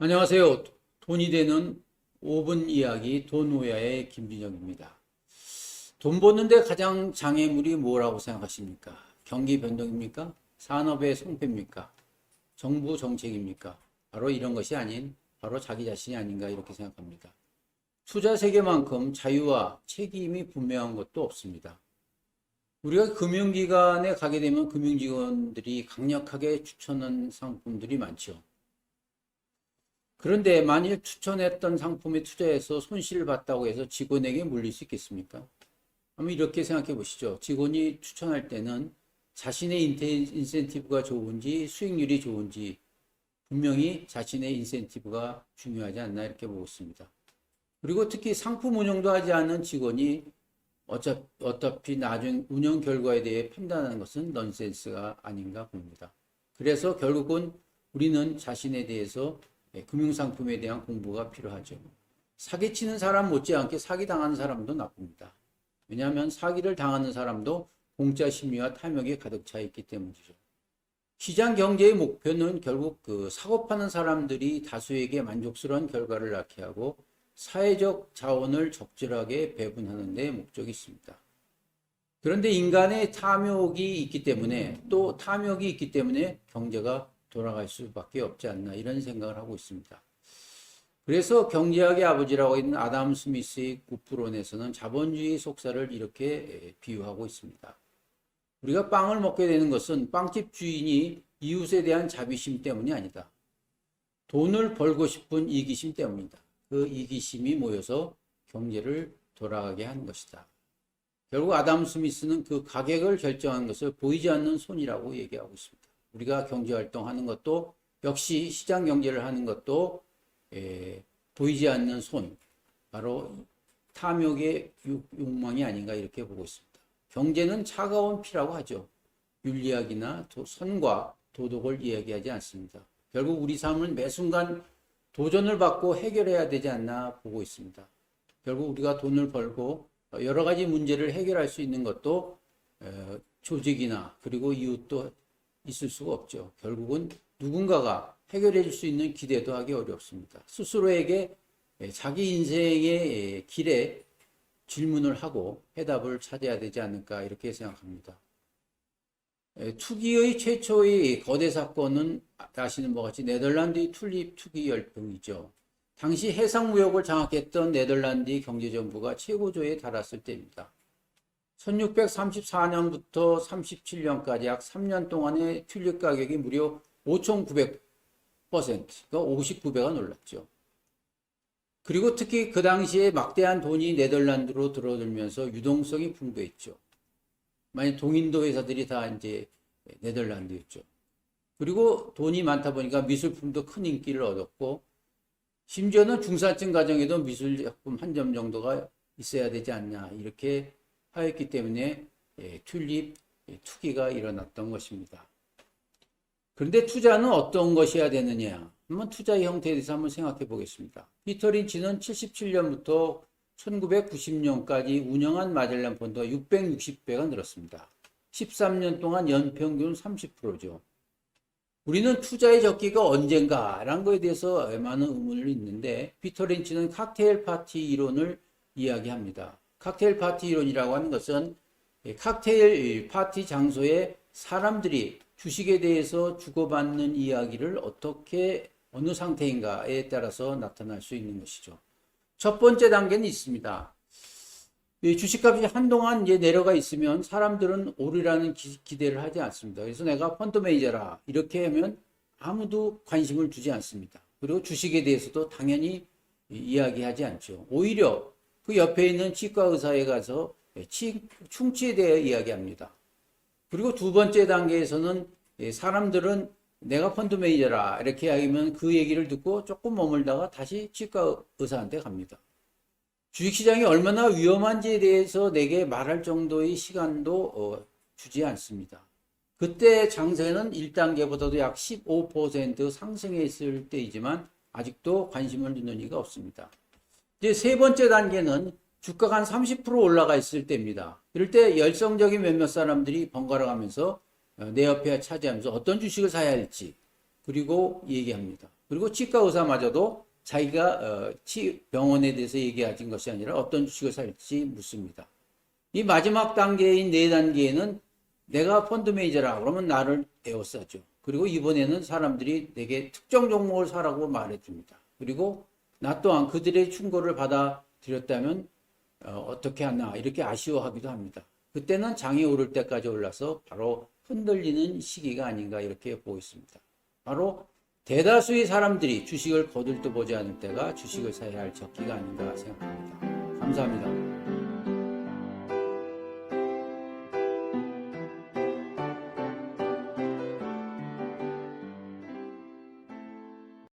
안녕하세요. 돈이 되는 5분 이야기 돈노야의 김준영입니다. 돈 버는데 가장 장애물이 뭐라고 생각하십니까? 경기 변동입니까? 산업의 성패입니까? 정부 정책입니까? 바로 이런 것이 아닌 바로 자기 자신이 아닌가 이렇게 생각합니다. 투자 세계만큼 자유와 책임이 분명한 것도 없습니다. 우리가 금융기관에 가게 되면 금융직원들이 강력하게 추천한 상품들이 많죠. 그런데 만일 추천했던 상품에 투자해서 손실을 봤다고 해서 직원에게 물릴 수 있겠습니까? 한번 이렇게 생각해 보시죠. 직원이 추천할 때는 자신의 인센티브가 좋은지 수익률이 좋은지 분명히 자신의 인센티브가 중요하지 않나 이렇게 보고 있습니다. 그리고 특히 상품 운영도 하지 않은 직원이 어차피 나중 운영 결과에 대해 판단하는 것은 넌센스가 아닌가 봅니다. 그래서 결국은 우리는 자신에 대해서 금융상품에 대한 공부가 필요하죠. 사기치는 사람 못지않게 사기당하는 사람도 나쁩니다. 왜냐하면 사기를 당하는 사람도 공짜 심리와 탐욕에 가득 차 있기 때문이죠. 시장 경제의 목표는 결국 사고 파는 사람들이 다수에게 만족스러운 결과를 낳게 하고 사회적 자원을 적절하게 배분하는 데 목적이 있습니다. 그런데 인간의 탐욕이 있기 때문에 또 탐욕이 있기 때문에 경제가 돌아갈 수밖에 없지 않나 이런 생각을 하고 있습니다. 그래서 경제학의 아버지라고 있는 아담 스미스의 구프론에서는 자본주의 속사를 이렇게 비유하고 있습니다. 우리가 빵을 먹게 되는 것은 빵집 주인이 이웃에 대한 자비심 때문이 아니다. 돈을 벌고 싶은 이기심 때문이다. 그 이기심이 모여서 경제를 돌아가게 하는 것이다. 결국 아담 스미스는 그 가격을 결정한 것을 보이지 않는 손이라고 얘기하고 있습니다. 우리가 경제활동하는 것도 역시 시장 경제를 하는 것도 보이지 않는 손, 바로 탐욕의 욕망이 아닌가 이렇게 보고 있습니다. 경제는 차가운 피라고 하죠. 윤리학이나 선과 도덕을 이야기하지 않습니다. 결국 우리 삶은 매 순간 도전을 받고 해결해야 되지 않나 보고 있습니다. 결국 우리가 돈을 벌고 여러 가지 문제를 해결할 수 있는 것도 조직이나 그리고 이웃도 있을 수가 없죠. 결국은 누군가가 해결해 줄 수 있는 기대도 하기 어렵습니다. 스스로에게 자기 인생의 길에 질문을 하고 해답을 찾아야 되지 않을까 이렇게 생각합니다. 투기의 최초의 거대 사건은 아시는 바와 같이 네덜란드의 튤립 투기 열풍이죠. 당시 해상무역을 장악했던 네덜란드의 경제정부가 최고조에 달했을 때입니다. 1634년부터 37년까지 약 3년 동안의 튤립 가격이 무려 5,900%, 그러니까 59배가 놀랐죠. 그리고 특히 그 당시에 막대한 돈이 네덜란드로 들어들면서 유동성이 풍부했죠. 만약 동인도 회사들이 다 이제 네덜란드였죠. 그리고 돈이 많다 보니까 미술품도 큰 인기를 얻었고, 심지어는 중산층 가정에도 미술작품 한 점 정도가 있어야 되지 않냐, 이렇게 하였기 때문에 튤립 투기가 일어났던 것입니다. 그런데 투자는 어떤 것이어야 되느냐? 한번 투자의 형태에 대해서 한번 생각해 보겠습니다. 피터 린치는 77년부터 1990년까지 운영한 마젤란 펀드가 660배가 늘었습니다. 13년 동안 연평균 30%죠. 우리는 투자의 적기가 언젠가라는 것에 대해서 많은 의문이 있는데 피터 린치는 칵테일 파티 이론을 이야기합니다. 칵테일 파티 이론이라고 하는 것은 칵테일 파티 장소에 사람들이 주식에 대해서 주고받는 이야기를 어떻게 어느 상태인가에 따라서 나타날 수 있는 것이죠. 첫 번째 단계는 있습니다. 주식값이 한동안 이제 내려가 있으면 사람들은 오르라는 기대를 하지 않습니다. 그래서 내가 펀드 매니저라 이렇게 하면 아무도 관심을 두지 않습니다. 그리고 주식에 대해서도 당연히 이야기하지 않죠. 오히려 그 옆에 있는 치과 의사에 가서 충치에 대해 이야기합니다. 그리고 두 번째 단계에서는 사람들은 내가 펀드 매니저라 이렇게 하면 그 얘기를 듣고 조금 머물다가 다시 치과 의사한테 갑니다. 주식시장이 얼마나 위험한지에 대해서 내게 말할 정도의 시간도 주지 않습니다. 그때 장세는 1단계보다도 약 15% 상승했을 때이지만 아직도 관심을 두는 이가 없습니다. 이제 세 번째 단계는 주가가 한 30% 올라가 있을 때입니다. 이럴 때 열성적인 몇몇 사람들이 번갈아 가면서 내 옆에 차지하면서 어떤 주식을 사야 할지 그리고 얘기합니다. 그리고 치과 의사마저도 자기가 병원에 대해서 얘기하신 것이 아니라 어떤 주식을 살지 묻습니다. 이 마지막 단계인 네 단계에는 내가 펀드 매니저라 그러면 나를 에워싸죠. 그리고 이번에는 사람들이 내게 특정 종목을 사라고 말해줍니다. 그리고 나 또한 그들의 충고를 받아들였다면 어떻게 하나 이렇게 아쉬워하기도 합니다. 그때는 장이 오를 때까지 올라서 바로 흔들리는 시기가 아닌가 이렇게 보고 있습니다. 바로 대다수의 사람들이 주식을 거들떠보지 않을 때가 주식을 사야 할 적기가 아닌가 생각합니다. 감사합니다.